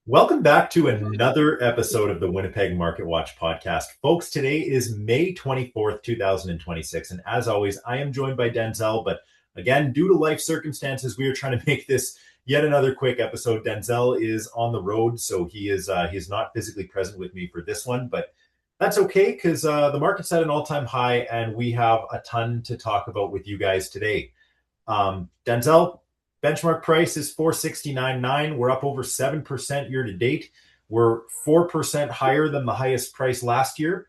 Welcome back to another episode of the Winnipeg Market Watch podcast. Folks, today is May 24th, 2026. And as always, I am joined by Denzel. But again, due to life circumstances, we are trying to make this yet another quick episode. Denzel is on the road, so he is not physically present with me for this one. But that's okay because the market's at an all-time high and we have a ton to talk about with you guys today. Denzel, benchmark price is 469.9. We're up over 7% year to date. We're 4% higher than the highest price last year.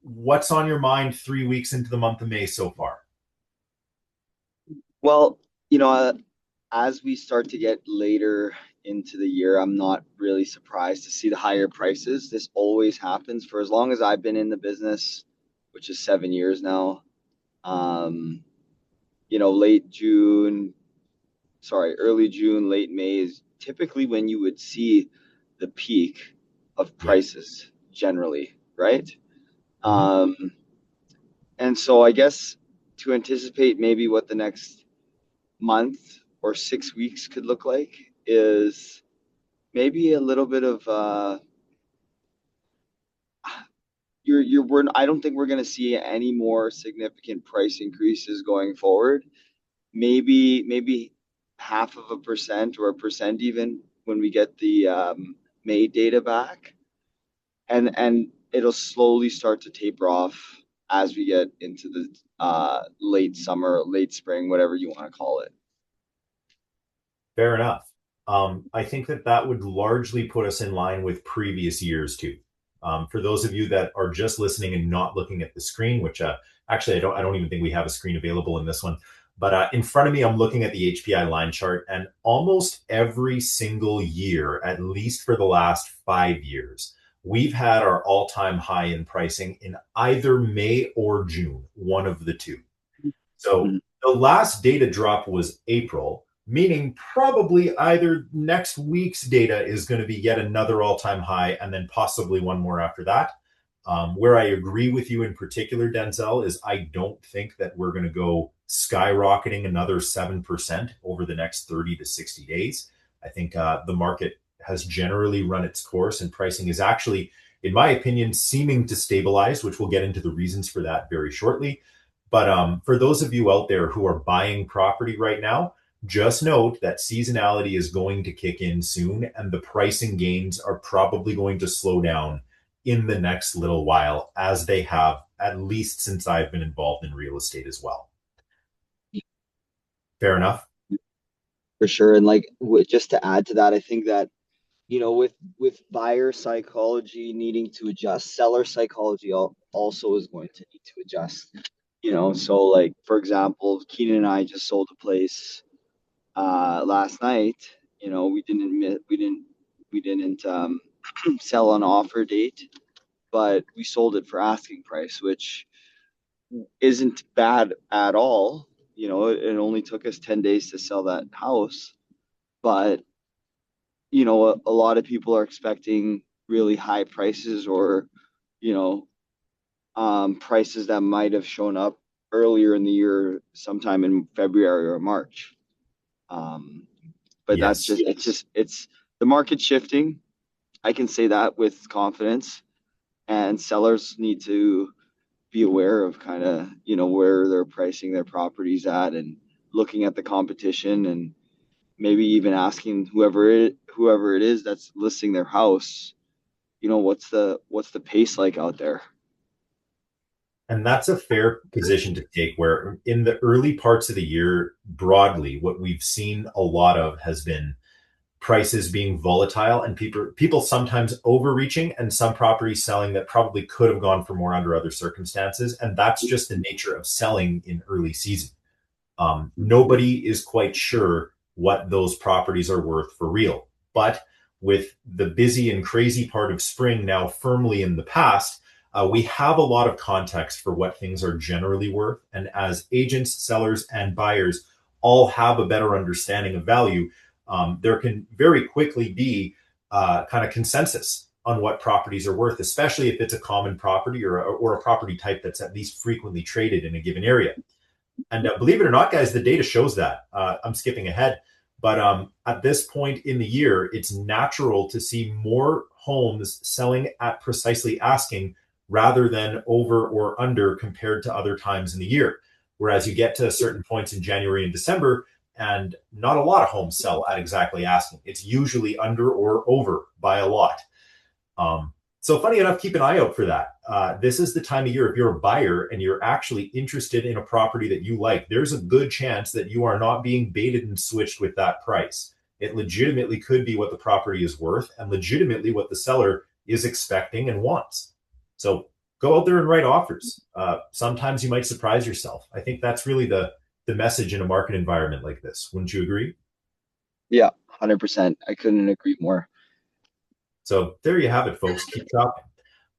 What's on your mind 3 weeks into the month of May so far? Well, you know, uh, as we start to get later into the year, I'm not really surprised to see the higher prices. This always happens for as long as I've been in the business, which is 7 years now. Um, late June, sorry, early June, late May is typically when you would see the peak of Yeah. prices generally, right? Mm-hmm. Um, and so I guess to anticipate maybe what the next month or 6 weeks could look like is maybe a little bit of you're we're I don't think we're going to see any more significant price increases going forward. Maybe half of a percent or a percent even when we get the May data back, and it'll slowly start to taper off as we get into the late summer, late spring, whatever you want to call it. Fair enough. I think that would largely put us in line with previous years too. For those of you that are just listening and not looking at the screen, which actually I don't even think we have a screen available in this one. But in front of me, I'm looking at the HPI line chart, and almost every single year, at least for the last 5 years, we've had our all-time high in pricing in either May or June, one of the two. So Mhm. the last data drop was April, meaning probably either next week's data is going to be yet another all-time high and then possibly one more after that. Where I agree with you in particular, Denzel, is I don't think that we're going to go skyrocketing another 7% over the next 30 to 60 days. I think the market has generally run its course and pricing is actually, in my opinion, seeming to stabilize, which we'll get into the reasons for that very shortly. But for those of you out there who are buying property right now, just note that seasonality is going to kick in soon, and the pricing gains are probably going to slow down in the next little while, as they have at least since I've been involved in real estate as well. Fair enough. For sure. And like just to add to that, I think that with buyer psychology needing to adjust, seller psychology also is going to need to adjust. So like for example, Keenan and I just sold a place last night. We didn't sell on offer date, but we sold it for asking price, which isn't bad at all. It only took us 10 days to sell that house, but a lot of people are expecting really high prices or, you know, prices that might have shown up earlier in the year, sometime in February or March. Um, but that's Yes. it's the market shifting. I can say that with confidence, and sellers need to be aware of kind of, where they're pricing their properties at and looking at the competition and maybe even asking whoever it is that's listing their house, what's the pace like out there? And that's a fair position to take, where in the early parts of the year, broadly, what we've seen a lot of has been prices being volatile and people sometimes overreaching and some properties selling that probably could have gone for more under other circumstances. And that's just the nature of selling in early season. Nobody is quite sure what those properties are worth for real. But with the busy and crazy part of spring now firmly in the past, we have a lot of context for what things are generally worth. And as agents, sellers, and buyers all have a better understanding of value, there can very quickly be kind of consensus on what properties are worth, especially if it's a common property or a property type that's at least frequently traded in a given area. And believe it or not, guys, the data shows that. I'm skipping ahead, But at this point in the year, it's natural to see more homes selling at precisely asking rather than over or under compared to other times in the year. Whereas you get to certain points in January and December, and not a lot of homes sell at exactly asking. It's usually under or over by a lot. So funny enough, keep an eye out for that. This is the time of year, if you're a buyer and you're actually interested in a property that you like, there's a good chance that you are not being baited and switched with that price. It legitimately could be what the property is worth and legitimately what the seller is expecting and wants. So go out there and write offers. Sometimes you might surprise yourself. I think that's really the message in a market environment like this. Wouldn't you agree? Yeah, 100%. I couldn't agree more. So there you have it, folks. Keep shopping.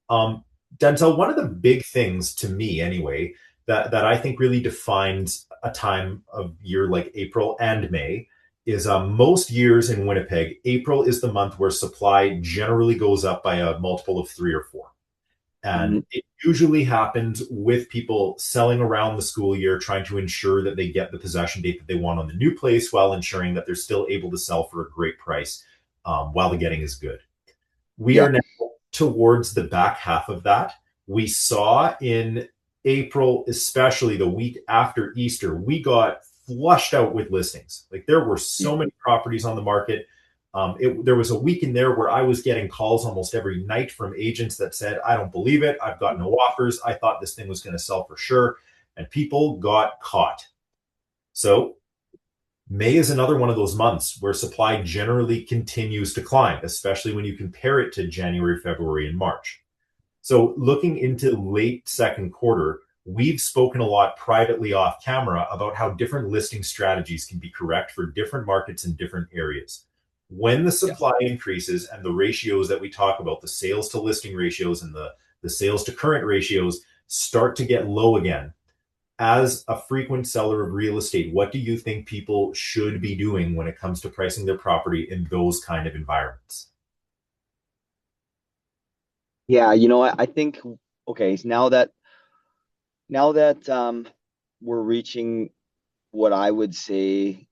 Um, Denzel, one of the big things to me, anyway, that I think really defines a time of year like April and May is most years in Winnipeg, April is the month where supply generally goes up by a multiple of 3 or 4. Mhm. And it usually happens with people selling around the school year, trying to ensure that they get the possession date that they want on the new place while ensuring that they're still able to sell for a great price while the getting is good. We Yeah. are now towards the back half of that. We saw in April, especially the week after Easter, we got flushed out with listings. Like there were so many properties on the market. There was a week in there where I was getting calls almost every night from agents that said, I don't believe it. I've got no offers. I thought this thing was going to sell for sure. And people got caught. So May is another one of those months where supply generally continues to climb, especially when you compare it to January, February, and March. So, looking into late second quarter, we've spoken a lot privately off camera about how different listing strategies can be correct for different markets in different areas. When the Yeah. supply increases and the ratios that we talk about, the sales to listing ratios and the sales to current ratios start to get low again, as a frequent seller of real estate, what do you think people should be doing when it comes to pricing their property in those kind of environments? Yeah, I think okay, so now that we're reaching what I would say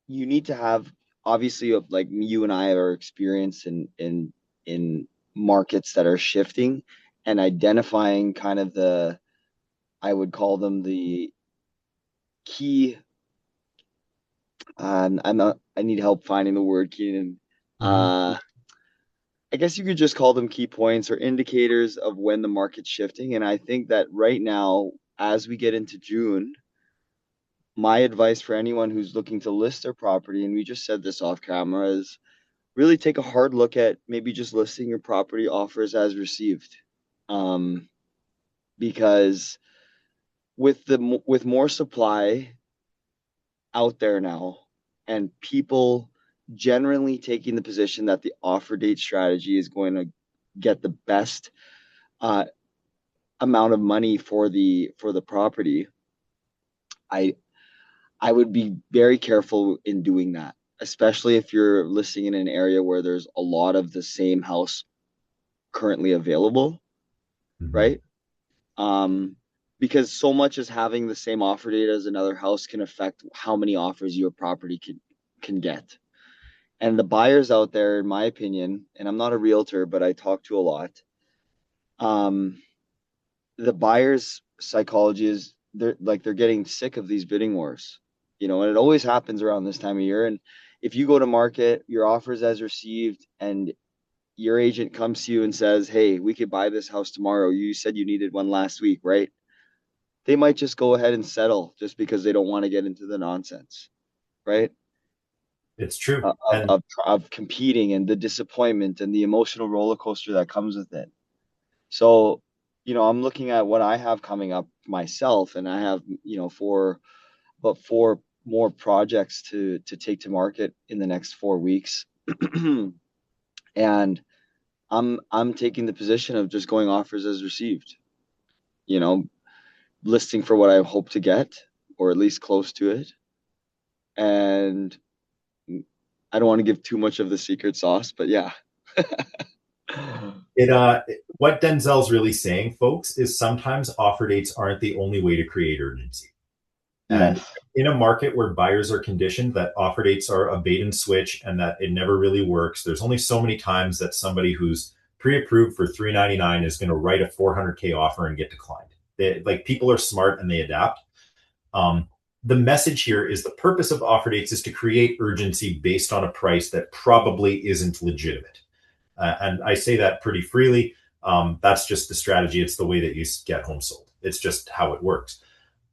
you need to have obviously like you and I are experienced in markets that are shifting and identifying kind of the I would call them the key I need help finding the word, Keenan. Mm-hmm. I guess you could just call them key points or indicators of when the market's shifting. And I think that right now, as we get into June, my advice for anyone who's looking to list their property, and we just said this off camera, is really take a hard look at maybe just listing your property offers as received. Um, because with more supply out there now and people generally taking the position that the offer date strategy is going to get the best uh, amount of money for the property, I I would be very careful in doing that, especially if you're listing in an area where there's a lot of the same house currently available, Mm-hmm. right? Um, because so much as having the same offer date as another house can affect how many offers your property can get. And the buyers out there, in my opinion, and I'm not a realtor, but I talk to a lot. Um, the buyers' psychology is they're getting sick of these bidding wars, and it always happens around this time of year. And if you go to market, your offers as received, and your agent comes to you and says, "Hey, we could buy this house tomorrow. You said you needed one last week, right?" They might just go ahead and settle just because they don't want to get into the nonsense, right? It's true. Of, And of of competing and the disappointment and the emotional roller coaster that comes with it. So, I'm looking at what I have coming up myself, and I have, four more projects to take to market in the next 4 weeks. And I'm taking the position of just going offers as received, you know, listing for what I hope to get, or at least close to it. And I don't want to give too much of the secret sauce, but yeah. what Denzel's really saying, folks, is sometimes offer dates aren't the only way to create urgency. And Yes. in a market where buyers are conditioned that offer dates are a bait and switch and that it never really works, there's only so many times that somebody who's pre-approved for 399 is going to write a 400K offer and get declined. Like people are smart and they adapt. Um, the message here is the purpose of offer dates is to create urgency based on a price that probably isn't legitimate. And I say that pretty freely. That's just the strategy. It's the way that you get home sold. It's just how it works.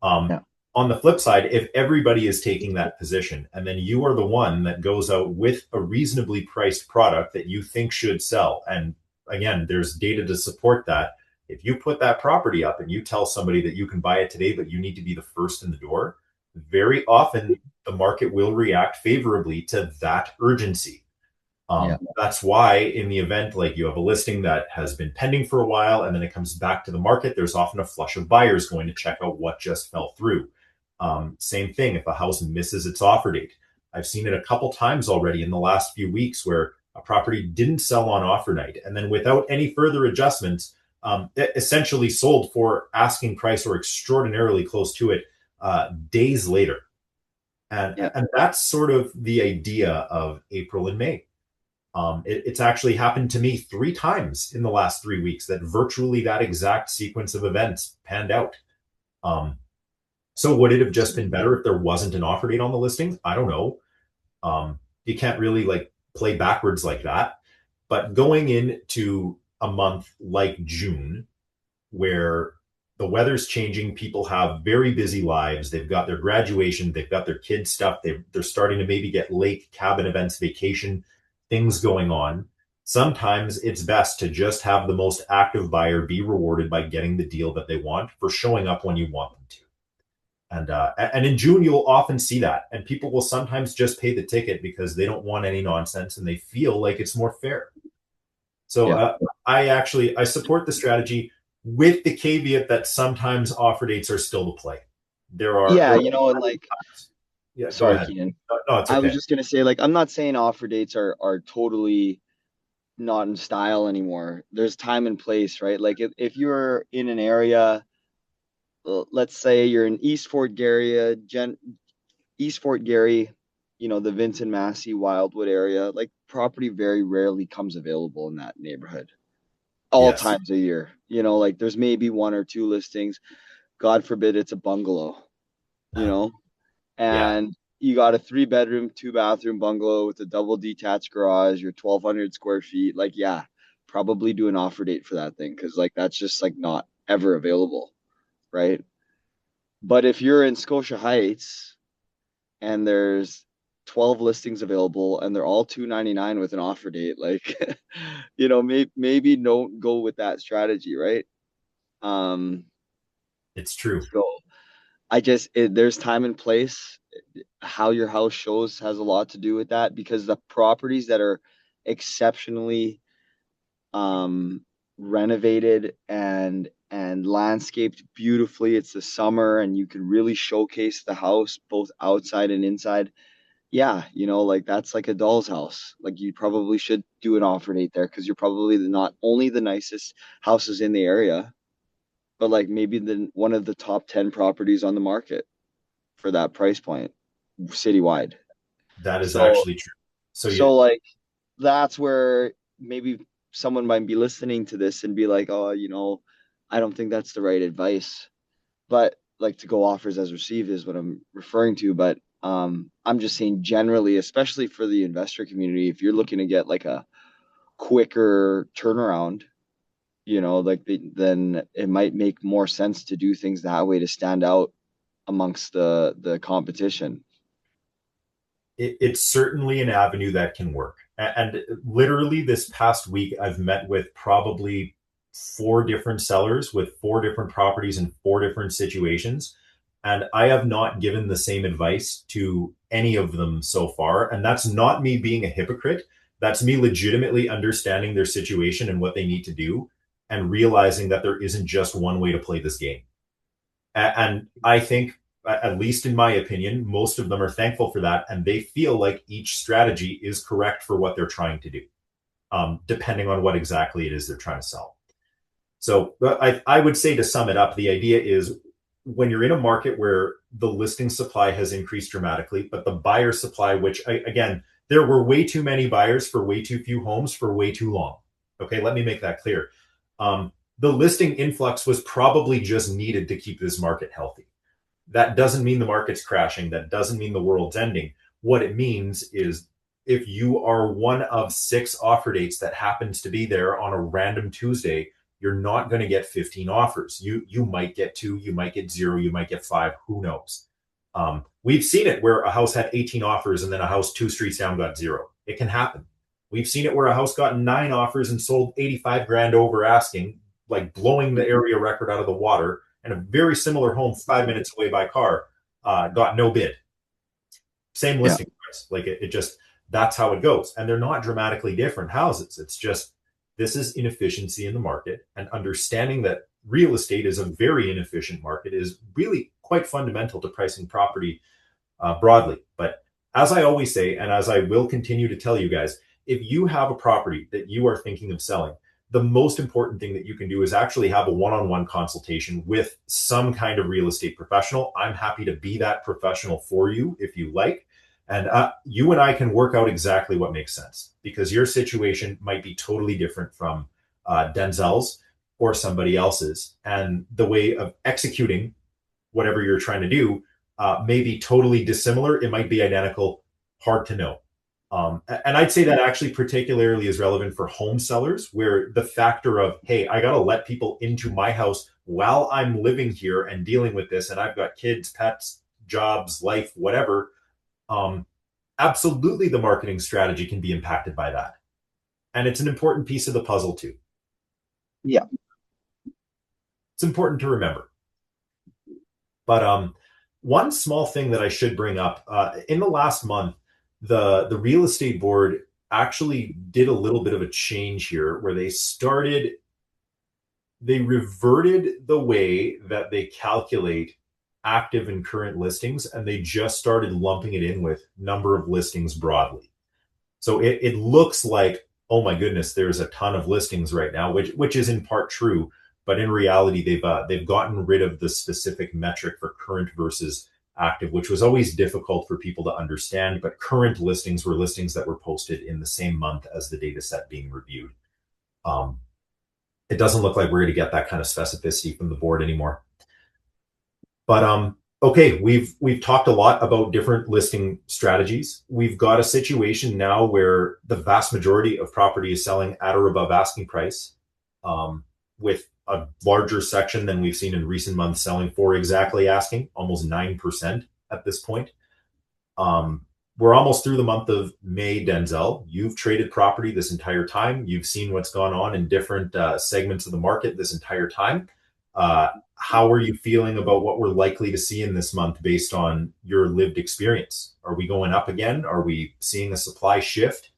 Um, Yeah. on the flip side, if everybody is taking that position and then you are the one that goes out with a reasonably priced product that you think should sell, and again, there's data to support that. If you put that property up and you tell somebody that you can buy it today, but you need to be the first in the door, very often the market will react favorably to that urgency. Yeah. That's why in the event, like you have a listing that has been pending for a while and then it comes back to the market, there's often a flush of buyers going to check out what just fell through. Same thing if a house misses its offer date. I've seen it a couple times already in the last few weeks where a property didn't sell on offer night and then without any further adjustments, it essentially sold for asking price or extraordinarily close to it days later. Yeah. And that's sort of the idea of April and May. It's actually happened to me 3 times in the last 3 weeks that virtually that exact sequence of events panned out. Um, so would it have just been better if there wasn't an offer date on the listing? I don't know. You can't really like play backwards like that. But going into a month like June, where the weather's changing, people have very busy lives. They've got their graduation, they've got their kids' stuff, they're starting to maybe get lake cabin events, vacation things going on. Sometimes it's best to just have the most active buyer be rewarded by getting the deal that they want for showing up when you want them to. And in June, you'll often see that. And people will sometimes just pay the ticket because they don't want any nonsense and they feel like it's more fair. So Yeah. I support the strategy with the caveat that sometimes offer dates are still to play. Yeah. There You know, and are like, times. Yeah, go sorry, ahead. Keenan. No, it's I was okay. just gonna say, like, I'm not saying offer dates are totally not in style anymore. There's time and place, right? Like, if you're in an area, let's say you're in East Fort Garry, East Fort Garry, the Vincent Massey, Wildwood area, like property very rarely comes available in that neighborhood all Yes. times a year. Like there's maybe one or two listings. God forbid it's a bungalow, you know, Yeah. and you got a 3 bedroom, 2 bathroom bungalow with a double detached garage, you're 1,200 square feet. Like, yeah, probably do an offer date for that thing because, like, that's just like not ever available, right? But if you're in Scotia Heights and there's 12 listings available and they're all 299 with an offer date, like, maybe don't go with that strategy, right? Um, It's true. so there's time and place. How your house shows has a lot to do with that because the properties that are exceptionally um, renovated and landscaped beautifully, it's the summer and you can really showcase the house both outside and inside. Yeah, like that's like a doll's house. Like you probably should do an offer date there because you're probably not only the nicest houses in the area, but like maybe one of the top 10 properties on the market for that price point citywide. That is So actually true. So so you, like that's where maybe someone might be listening to this and be like, "Oh, I don't think that's the right advice." But like to go offers as received is what I'm referring to, but I'm just saying generally, especially for the investor community, if you're looking to get like a quicker turnaround, like then it might make more sense to do things that way to stand out amongst the competition. it's certainly an avenue that can work. And literally this past week, I've met with probably 4 different sellers with 4 different properties in 4 different situations. And I have not given the same advice to any of them so far. And that's not me being a hypocrite. That's me legitimately understanding their situation and what they need to do and realizing that there isn't just one way to play this game. And I think, at least in my opinion, most of them are thankful for that. And they feel like each strategy is correct for what they're trying to do, depending on what exactly it is they're trying to sell. So I would say to sum it up, the idea is when you're in a market where the listing supply has increased dramatically, but the buyer supply, which again, there were way too many buyers for way too few homes for way too long. Okay, let me make that clear. The listing influx was probably just needed to keep this market healthy. That doesn't mean the market's crashing. That doesn't mean the world's ending. What it means is if you are one of 6 offer dates that happens to be there on a random Tuesday, you're not going to get 15 offers. You might get 2, you might get 0, you might get 5. Who knows? We've seen it where a house had 18 offers and then a house 2 streets down got 0. It can happen. We've seen it where a house got 9 offers and sold 85 grand over asking, like blowing the area record out of the water. And a very similar home 5 minutes away by car got no bid. Same Yeah. listing price. Like it just, that's how it goes. And they're not dramatically different houses. It's just, this is inefficiency in the market, and understanding that real estate is a very inefficient market is really quite fundamental to pricing property broadly. But as I always say, and as I will continue to tell you guys, if you have a property that you are thinking of selling, the most important thing that you can do is actually have a one-on-one consultation with some kind of real estate professional. I'm happy to be that professional for you if you like. And you and I can work out exactly what makes sense, because your situation might be totally different from Denzel's or somebody else's. And the way of executing whatever you're trying to do may be totally dissimilar. It might be identical. Hard to know. And I'd say that actually particularly is relevant for home sellers, where the factor of, hey, I got to let people into my house while I'm living here and dealing with this, and I've got kids, pets, jobs, life, whatever. Um, Absolutely, the marketing strategy can be impacted by that. And it's an important piece of the puzzle, too. Yeah. It's important to remember. But one small thing that I should bring up in the last month, the real estate board actually did a little bit of a change here, where they reverted the way that they calculate active and current listings, and they just started lumping it in with number of listings broadly. So it looks like, oh my goodness, there's a ton of listings right now, which is in part true, but in reality, they've gotten rid of the specific metric for current versus active, which was always difficult for people to understand. But current listings were listings that were posted in the same month as the data set being reviewed. Um, it doesn't look like we're going to get that kind of specificity from the board anymore. But okay, we've talked a lot about different listing strategies. We've got a situation now where the vast majority of property is selling at or above asking price, with a larger section than we've seen in recent months selling for exactly asking, almost 9% at this point. We're almost through the month of May, Denzel. You've traded property this entire time. You've seen what's gone on in different segments of the market this entire time. How are you feeling about what we're likely to see in this month based on your lived experience? Are we going up again? Are we seeing a supply shift?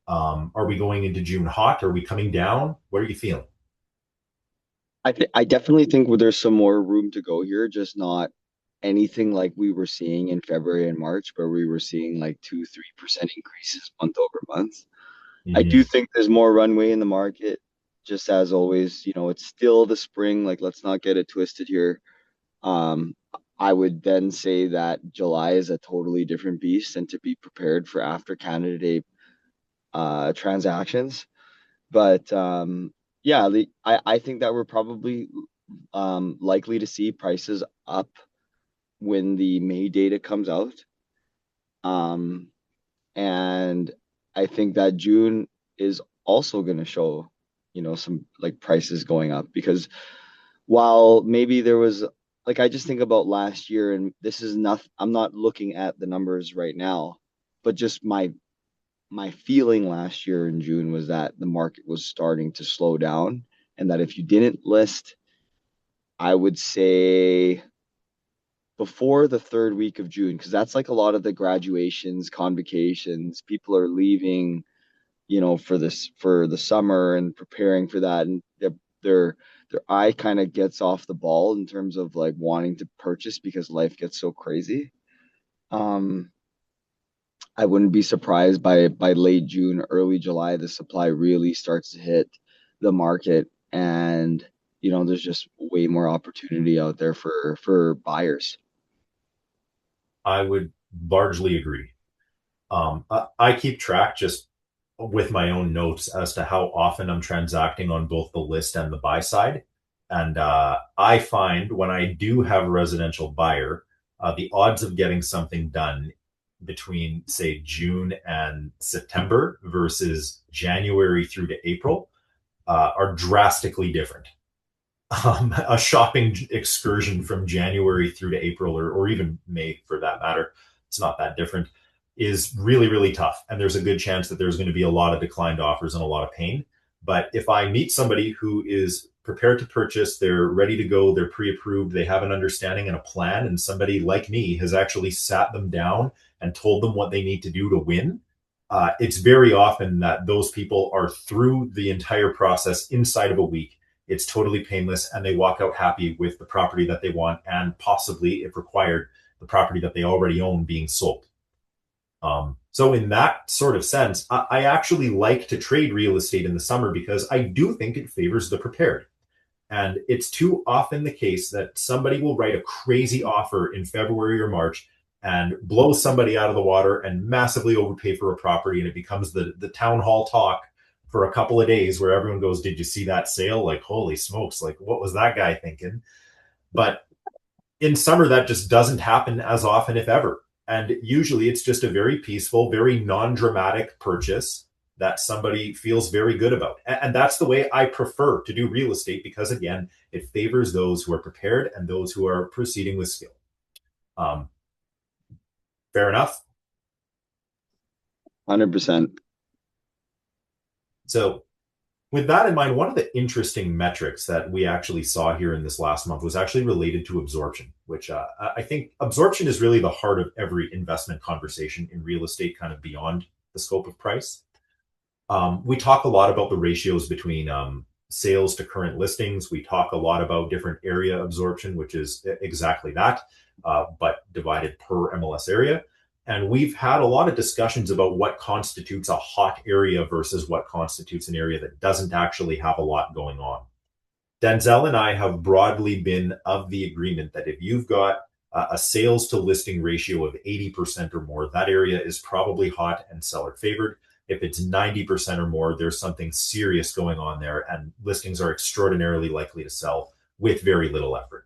Are we going into June hot? Are we coming down? What are you feeling? I definitely think there's some more room to go here, just not anything like we were seeing in February and March, where we were seeing like 2-3% increases month over month. I do Mm-hmm. think there's more runway in the market. Just as always, it's still the spring. Like, let's not get it twisted here. Um, I would then say that July is a totally different beast, and to be prepared for after Canada Day transactions. But yeah, I think that we're probably likely to see prices up when the May data comes out. Um, and I think that June is also going to show, some like prices going up, because while maybe there was, like, I just think about last year, and this is not, I'm not looking at the numbers right now, but just my feeling last year in June was that the market was starting to slow down, and that if you didn't list, I would say before the third week of June, because that's like a lot of the graduations, convocations, people are leaving, for this for the summer and preparing for that, and their their eye kind of gets off the ball in terms of like wanting to purchase because life gets so crazy. Um, I wouldn't be surprised by late June, early July, the supply really starts to hit the market, and there's just way more opportunity out there for buyers. I would largely agree. I keep track just with my own notes as to how often I'm transacting on both the list and the buy side. And I find when I do have a residential buyer, the odds of getting something done between, say, June and September versus January through to April are drastically different. A shopping excursion from January through to April, or even May for that matter, it's not that different, is really, really tough. And there's a good chance that there's going to be a lot of declined offers and a lot of pain. But if I meet somebody who is prepared to purchase, they're ready to go, they're pre approved, they have an understanding and a plan, and somebody like me has actually sat them down and told them what they need to do to win, it's very often that those people are through the entire process inside of a week. It's totally painless, and they walk out happy with the property that they want, and possibly, if required, the property that they already own being sold. So in that sort of sense, I actually like to trade real estate in the summer because I do think it favors the prepared. And it's too often the case that somebody will write a crazy offer in February or March and blow somebody out of the water and massively overpay for a property. And it becomes the town hall talk for a couple of days where everyone goes, "Did you see that sale? Like, holy smokes, like, what was that guy thinking?" But in summer, that just doesn't happen as often, if ever. And usually it's just a very peaceful, very non dramatic purchase that somebody feels very good about. And that's the way I prefer to do real estate because, again, it favors those who are prepared and those who are proceeding with skill. Um, Fair enough. 100%. So, with that in mind, one of the interesting metrics that we actually saw here in this last month was actually related to absorption, which I think absorption is really the heart of every investment conversation in real estate, kind of beyond the scope of price. We talk a lot about the ratios between sales to current listings. We talk a lot about different area absorption, which is exactly that, but divided per MLS area. And we've had a lot of discussions about what constitutes a hot area versus what constitutes an area that doesn't actually have a lot going on. Denzel and I have broadly been of the agreement that if you've got a sales to listing ratio of 80% or more, that area is probably hot and seller favored. If it's 90% or more, there's something serious going on there, and listings are extraordinarily likely to sell with very little effort.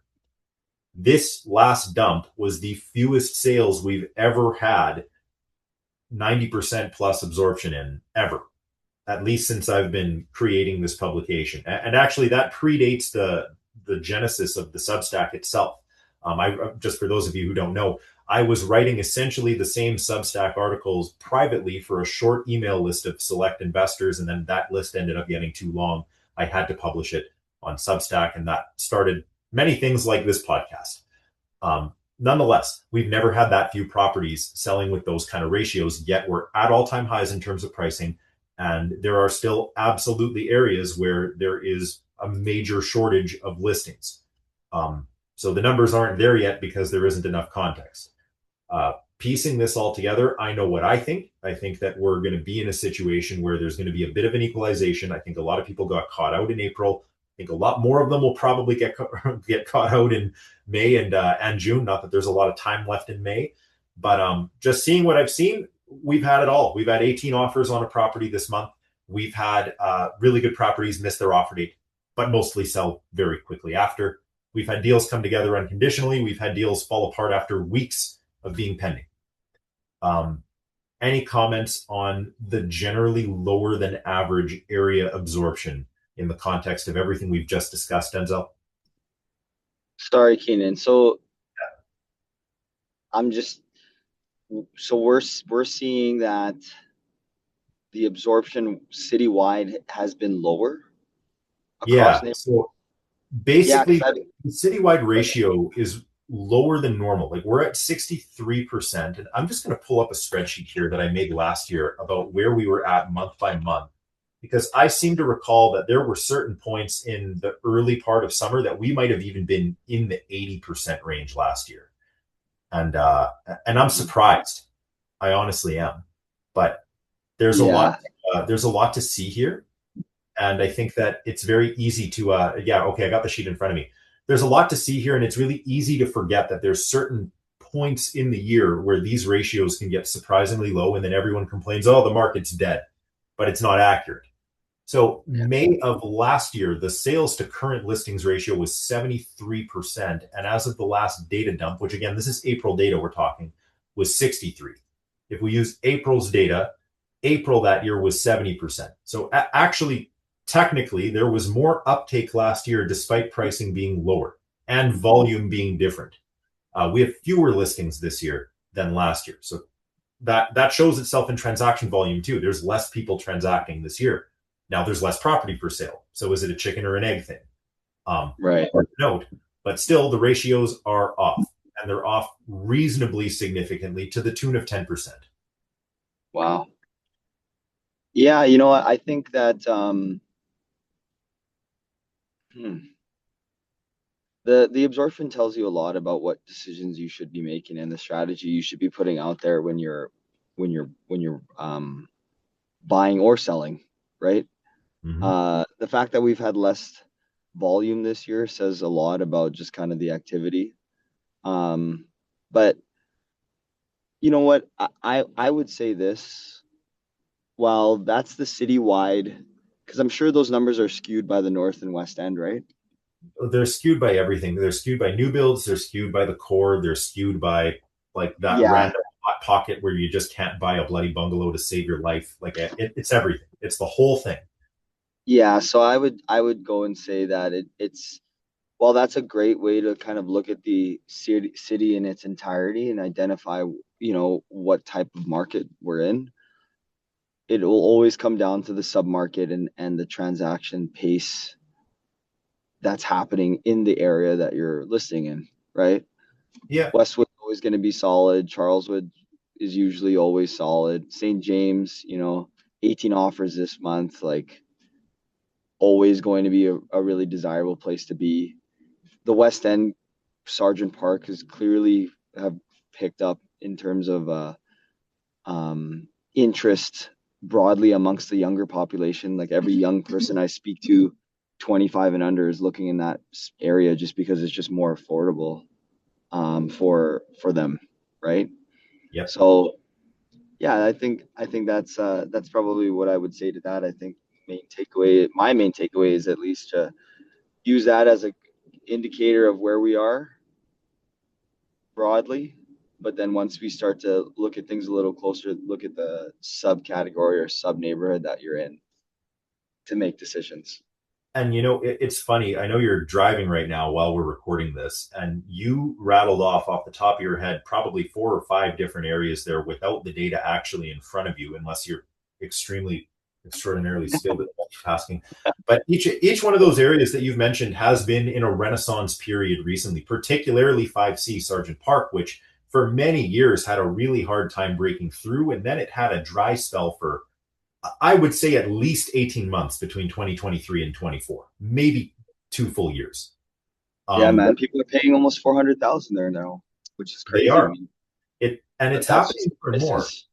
This last dump was the fewest sales we've ever had 90% plus absorption in ever, at least since I've been creating this publication. And actually, that predates the genesis of the Substack itself. I just for those of you who don't know, I was writing essentially the same Substack articles privately for a short email list of select investors, and then that list ended up getting too long. I had to publish it on Substack, and that started many things like this podcast. Nonetheless, we've never had that few properties selling with those kind of ratios, yet we're at all-time highs in terms of pricing. And there are still absolutely areas where there is a major shortage of listings. So the numbers aren't there yet because there isn't enough context. Piecing this all together, I know what I think. I think that we're going to be in a situation where there's going to be a bit of an equalization. I think a lot of people got caught out in April. I think a lot more of them will probably get caught out in May and June. Not that there's a lot of time left in May, but just seeing what I've seen, we've had it all. We've had 18 offers on a property this month. We've had really good properties miss their offer date, but mostly sell very quickly after. We've had deals come together unconditionally. We've had deals fall apart after weeks of being pending. Any comments on the generally lower than average area absorption in the context of everything we've just discussed, Denzel? Sorry, Keenan. So I'm just so we're seeing that the absorption citywide has been lower across Yeah. neighborhoods. So Yeah, basically, because the citywide ratio is lower than normal. Like we're at 63%. And I'm just going to pull up a spreadsheet here that I made last year about where we were at month by month, because I seem to recall that there were certain points in the early part of summer that we might have even been in the 80% range last year. And I'm surprised. I honestly am. But there's a yeah, lot there's a lot to see here. And I think that it's very easy to, yeah, okay, I got the sheet in front of me. There's a lot to see here, and it's really easy to forget that there's certain points in the year where these ratios can get surprisingly low, and then everyone complains, oh, the market's dead, but it's not accurate. So Yeah. May of last year, the sales to current listings ratio was 73%. And as of the last data dump, which again, this is April data we're talking, was 63. If we use April's data, April that year was 70%. So actually, technically, there was more uptake last year despite pricing being lower and volume being different. We have fewer listings this year than last year. So that shows itself in transaction volume too. There's less people transacting this year. Now there's less property for sale. So is it a chicken or an egg thing? Right. Hard to note, but still the ratios are off, and they're off reasonably significantly to the tune of 10%. Wow. Yeah, you know what? I think that hmm, the absorption tells you a lot about what decisions you should be making and the strategy you should be putting out there when you're buying or selling, right? Mm-hmm. The fact that we've had less volume this year says a lot about just kind of the activity. Um, but you know what? I would say this. While that's the citywide, because I'm sure those numbers are skewed by the North and West End, right? They're skewed by everything. They're skewed by new builds. They're skewed by the core. They're skewed by like that Yeah, random hot pocket where you just can't buy a bloody bungalow to save your life. Like it's everything. It's the whole thing. yeah. So I would go and say that it's well, that's a great way to kind of look at the city in its entirety and identify, what type of market we're in. It will always come down to the submarket and the transaction pace that's happening in the area that you're listing in, right? Yeah. Westwood's always going to be solid. Charleswood is usually always solid. St. James, 18 offers this month, like always going to be a really desirable place to be. The West End, Sergeant Park has clearly have picked up in terms of interest broadly amongst the younger population. Like every young person I speak to, 25 and under, is looking in that area just because it's just more affordable for them, right? Yep. So yeah, I think that's probably what I would say to that. I think my main takeaway is at least to use that as a indicator of where we are broadly. But then once we start to look at things a little closer, look at the subcategory or sub neighborhood that you're in to make decisions. And it's funny. I know you're driving right now while we're recording this, and you rattled off the top of your head probably 4 or 5 different areas there without the data actually in front of you, unless you're extremely, extraordinarily skilled at multitasking. But each one of those areas that you've mentioned has been in a renaissance period recently, particularly 5C Sergeant Park, which for many years had a really hard time breaking through, and then it had a dry spell for I would say at least 18 months between 2023 and 24, maybe 2 full years. Yeah, Um, man, people are paying almost 400,000 there now, which is they crazy to are me. and But it's that's happening just more and more. misses.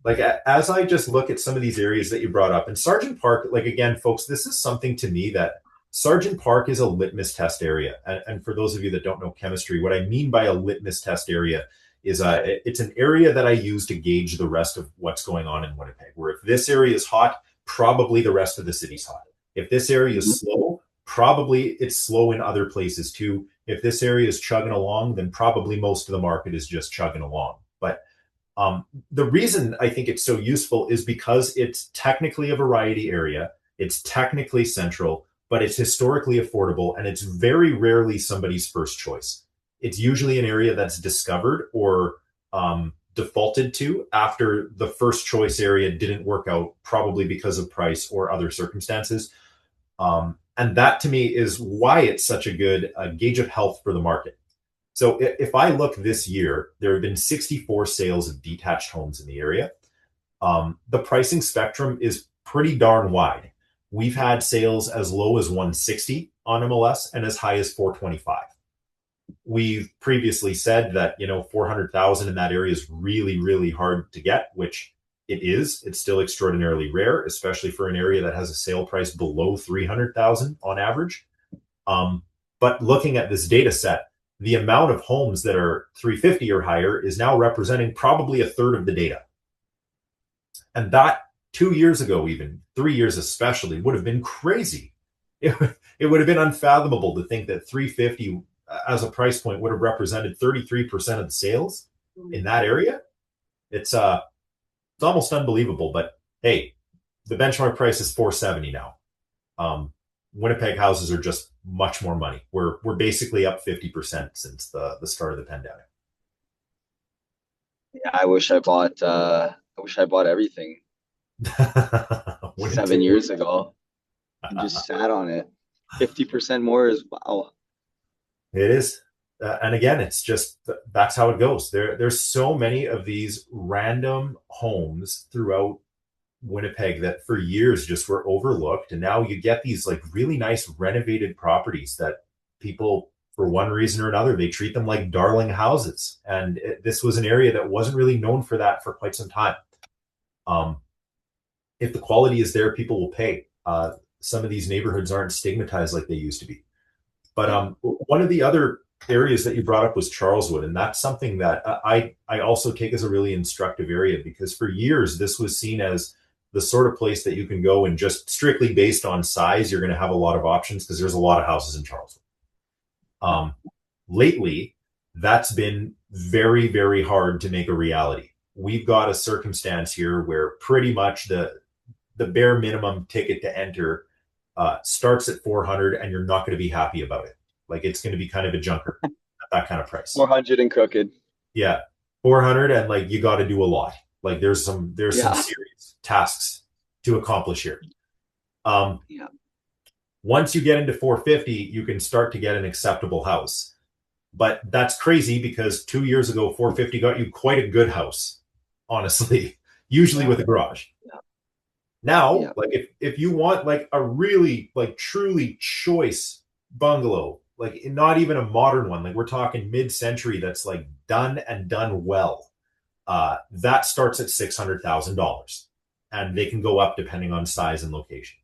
Like as I just look at some of these areas that you brought up, and Sergeant Park, like again, folks, this is something to me that Sergeant Park is a litmus test area. And for those of you that don't know chemistry, what I mean by a litmus test area is it's an area that I use to gauge the rest of what's going on in Winnipeg. Where if this area is hot, probably the rest of the city's hot. If this area Mhm. is slow, probably it's slow in other places too. If this area is chugging along, then probably most of the market is just chugging along. But the reason I think it's so useful is because it's technically a variety area. It's technically central, but it's historically affordable, and it's very rarely somebody's first choice. It's usually an area that's discovered or defaulted to after the first choice area didn't work out, probably because of price or other circumstances. And that to me is why it's such a good gauge of health for the market. So if I look this year, there have been 64 sales of detached homes in the area. The pricing spectrum is pretty darn wide. We've had sales as low as 160 on MLS and as high as 425. We've previously said that 400,000 in that area is really, really hard to get, which It's still extraordinarily rare, especially for an area that has a sale price below 300,000 on average. Um, but looking at this data set, the amount of homes that are 350 or higher is now representing probably a third of the data. And that 2 years ago, even 3 years especially, would have been crazy. It would have been unfathomable to think that 350 as a price point would have represented 33% of the sales in that area. It's almost unbelievable, but hey, the benchmark price is 470 now. Winnipeg houses are just much more money. We're basically up 50% since the start of the pandemic. Yeah, I wish I bought everything Wouldn't 7 years ago and just sat on it. 50% more is wow. it is. And again, it's just that's how it goes. There's so many of these random homes throughout Winnipeg that for years just were overlooked, and now you get these like really nice renovated properties that people, for one reason or another, they treat them like darling houses. And this was an area that wasn't really known for that for quite some time. Um, if the quality is there, people will pay. Some of these neighborhoods aren't stigmatized like they used to be. But Yeah. one of the other areas that you brought up was Charleswood, and that's something that I also take as a really instructive area because for years this was seen as the sort of place that you can go and just strictly based on size, you're going to have a lot of options because there's a lot of houses in Charleswood. Um, lately, that's been very, very hard to make a reality. We've got a circumstance here where pretty much the bare minimum ticket to enter starts at 400 and you're not going to be happy about it. Like it's going to be kind of a junker at that kind of price. 400 and crooked. Yeah. 400 and like you got to do a lot. Like there's some Yeah. serious tasks to accomplish here. Um, Yeah. once you get into 450, you can start to get an acceptable house. But that's crazy because 2 years ago, 450 got you quite a good house, honestly, usually Yeah. with a garage. Yeah. Now, Yeah. like if you want like a really like truly choice bungalow, like not even a modern one, like we're talking mid-century that's like done and done well, that starts at $600,000, and they can go up depending on size and location.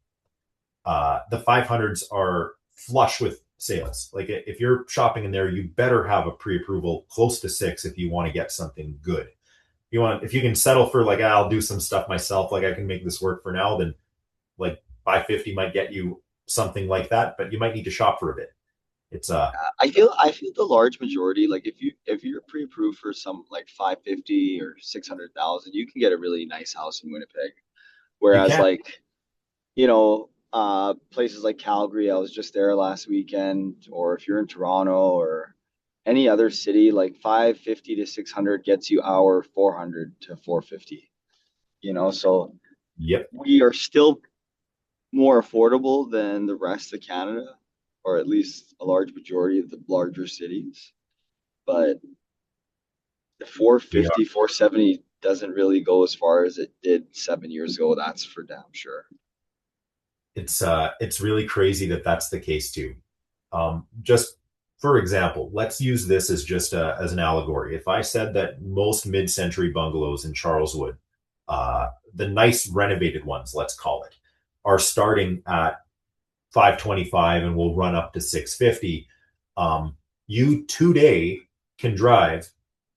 The 500s are flush with sales. Like if you're shopping in there, you better have a pre-approval close to six if you want to get something good. If you can settle for like I'll do some stuff myself, like I can make this work for now, then like 550 might get you something like that, but you might need to shop for a bit. It's I feel the large majority, like if you're pre-approved for some like 550 or 600,000, you can get a really nice house in Winnipeg. you Whereas can. like, places like Calgary, I was just there last weekend, or if you're in Toronto or any other city, like 550 to 600 gets you our 400 to 450. So Yep. we are still more affordable than the rest of Canada, or at least a large majority of the larger cities. But the We 450, 470 doesn't really go as far as it did 7 years ago. That's for damn sure. it's really crazy that that's the case too. Just for example, let's use this as just as an allegory. If I said that most mid-century bungalows in Charleswood, the nice renovated ones, let's call it, are starting at 525 and will run up to 650. You today can drive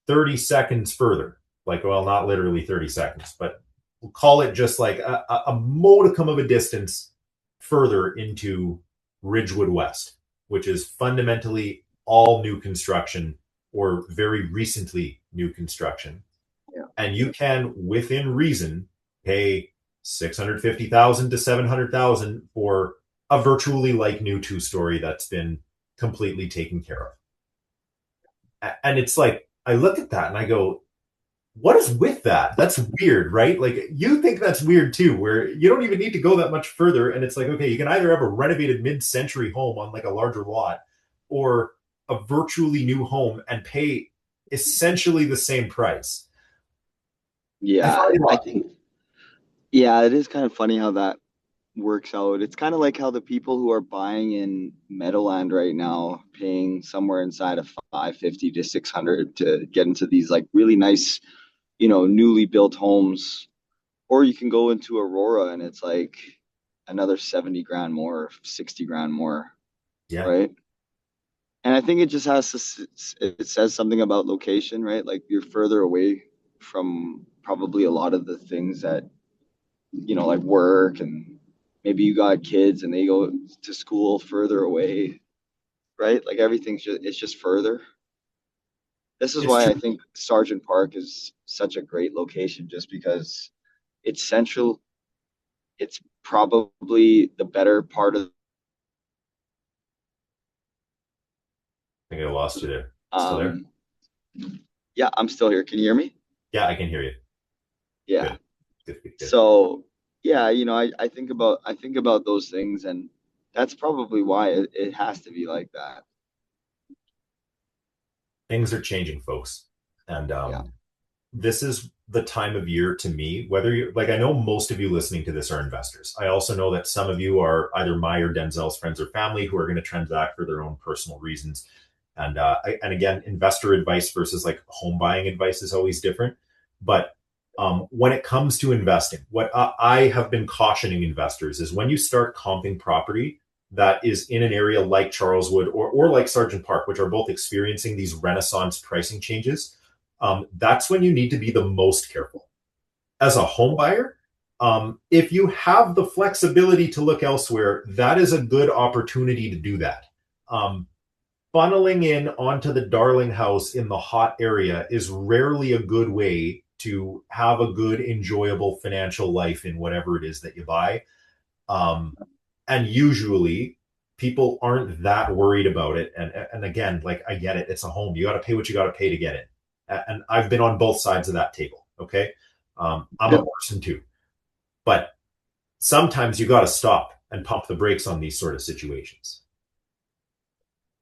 30 seconds further. Like, well, not literally 30 seconds, but we'll call it just like a modicum of a distance further into Ridgewood West, which is fundamentally all new construction or very recently new construction. Yeah. And you can, within reason, pay 650,000 to 700,000 for a virtually like new two-story that's been completely taken care of. And it's like I look at that and I go, what is with that? That's weird, right? Like you think that's weird too, where you don't even need to go that much further. And it's like, okay, you can either have a renovated mid-century home on like a larger lot or a virtually new home and pay essentially the same price. I Yeah, find it I odd. think, yeah, it is kind of funny how that works out. It's kind of like how the people who are buying in Meadowland right now, paying somewhere inside of 550 to 600 to get into these like really nice, newly built homes. Or you can go into Aurora and it's like another 70 grand more, 60 grand more, Yeah. right? And I think it just has to, it says something about location, right? Like you're further away from probably a lot of the things that, like work, and maybe you got kids and they go to school further away, right? Like it's just further. This is It's why true. I think Sargent Park is such a great location, just because it's central. It's probably the better part of, I think I lost you there. Still there? um, yeah, I'm still here. Can you hear me? Yeah, I can hear you. Yeah. Good. Good, good, good. So yeah, I think about those things, and that's probably why it has to be like that. Things are changing, folks. And Yeah. this is the time of year to me, whether you're like, I know most of you listening to this are investors. I also know that some of you are either my or Denzel's friends or family who are going to transact for their own personal reasons. And again, investor advice versus like home buying advice is always different. But when it comes to investing, what I have been cautioning investors is when you start comping property that is in an area like Charleswood or like Sargent Park, which are both experiencing these renaissance pricing changes, that's when you need to be the most careful. As a home buyer, if you have the flexibility to look elsewhere, that is a good opportunity to do that. Um, Funneling in onto the darling house in the hot area is rarely a good way to have a good, enjoyable financial life in whatever it is that you buy. Um, and usually people aren't that worried about it. And again, like I get it, it's a home. You got to pay what you got to pay to get it. And I've been on both sides of that table. Okay. I'm Yeah. a person too, but sometimes you got to stop and pump the brakes on these sort of situations.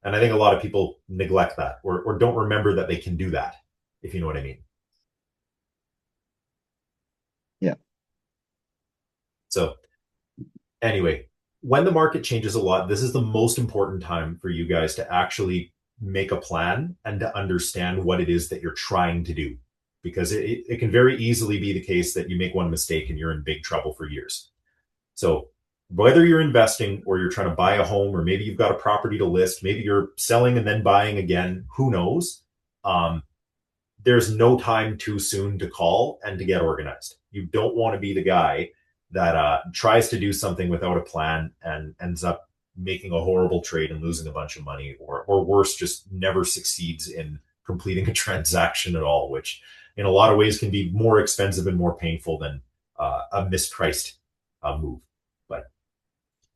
And I think a lot of people neglect that or don't remember that they can do that, if you know what I mean. Yeah. So anyway, when the market changes a lot, this is the most important time for you guys to actually make a plan and to understand what it is that you're trying to do. Because it can very easily be the case that you make one mistake and you're in big trouble for years. So whether you're investing or you're trying to buy a home, or maybe you've got a property to list, maybe you're selling and then buying again, who knows? Um, there's no time too soon to call and to get organized. You don't want to be the guy that tries to do something without a plan and ends up making a horrible trade and losing a bunch of money, or worse, just never succeeds in completing a transaction at all, which in a lot of ways can be more expensive and more painful than a mispriced move. But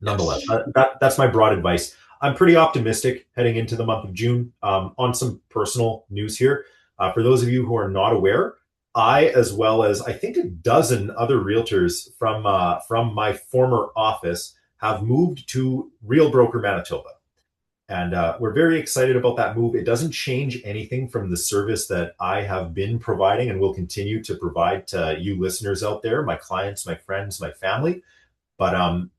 nonetheless, Yes. that's my broad advice. I'm pretty optimistic heading into the month of June. On some personal news here, for those of you who are not aware, I, as well as I think a dozen other realtors from my former office, have moved to Real Broker Manitoba. And we're very excited about that move. It doesn't change anything from the service that I have been providing and will continue to provide to you listeners out there, my clients, my friends, my family. But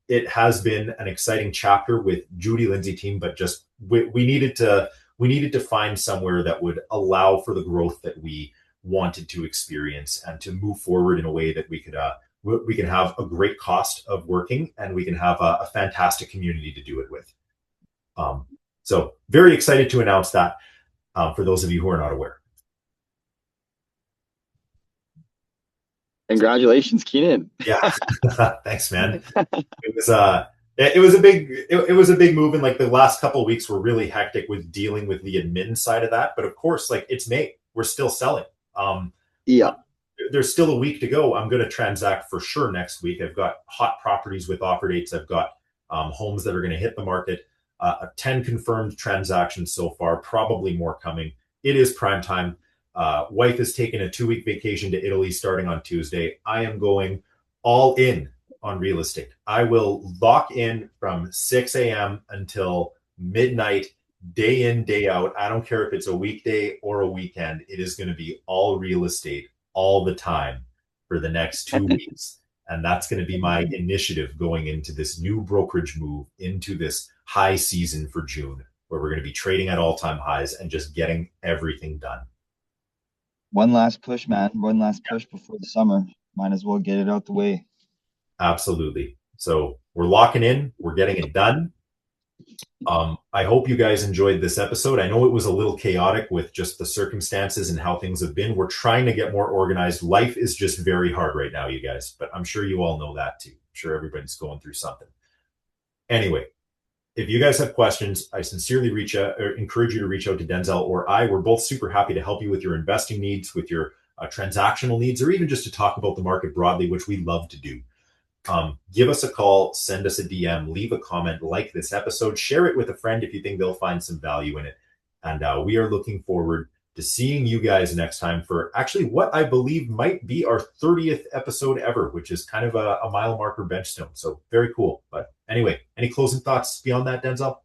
it has been an exciting chapter with Judy Lindsay team. But just we needed to find somewhere that would allow for the growth that we wanted to experience and to move forward in a way that we can have a great cost of working and we can have a fantastic community to do it with. Um, so very excited to announce that for those of you who are not aware. Congratulations, Keenan. Yeah, thanks, man. It was it was a big move, and like the last couple of weeks were really hectic with dealing with the admin side of that. But of course, like it's May, we're still selling. Um, uh, Yeah. there's still a week to go. I'm going to transact for sure next week. I've got hot properties with offer dates. I've got homes that are going to hit the market. 10 confirmed transactions so far, probably more coming. It is prime time. Wife is taking a 2 week vacation to Italy starting on Tuesday. I am going all in on real estate. I will lock in from 6 a.m. until midnight, day in, day out. I don't care if it's a weekday or a weekend. It is going to be all real estate all the time for the next 2 weeks. And that's going to be my initiative going into this new brokerage move into this high season for June, where we're going to be trading at all time highs and just getting everything done. One last push, man. One last push before the summer. might as well get it out the way. Absolutely. So we're locking in. We're getting it done. I hope you guys enjoyed this episode. I know it was a little chaotic with just the circumstances and how things have been. We're trying to get more organized. Life is just very hard right now, you guys, but I'm sure you all know that too. I'm sure everybody's going through something. Anyway, if you guys have questions, I sincerely reach out or encourage you to reach out to Denzel or I. We're both super happy to help you with your investing needs, with your transactional needs, or even just to talk about the market broadly, which we love to do. Give us a call, send us a DM, leave a comment, like this episode, share it with a friend if you think they'll find some value in it. And we are looking forward to seeing you guys next time for actually what I believe might be our 30th episode ever, which is kind of a mile marker benchstone. So very cool. But anyway, any closing thoughts beyond that, Denzel?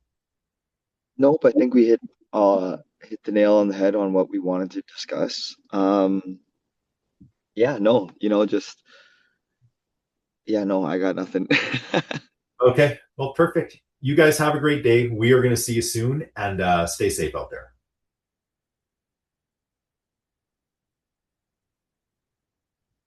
Nope, I think we hit the nail on the head on what we wanted to discuss. Yeah, no, just yeah, no, I got nothing. Okay, well, perfect. You guys have a great day. We are going to see you soon and stay safe out there.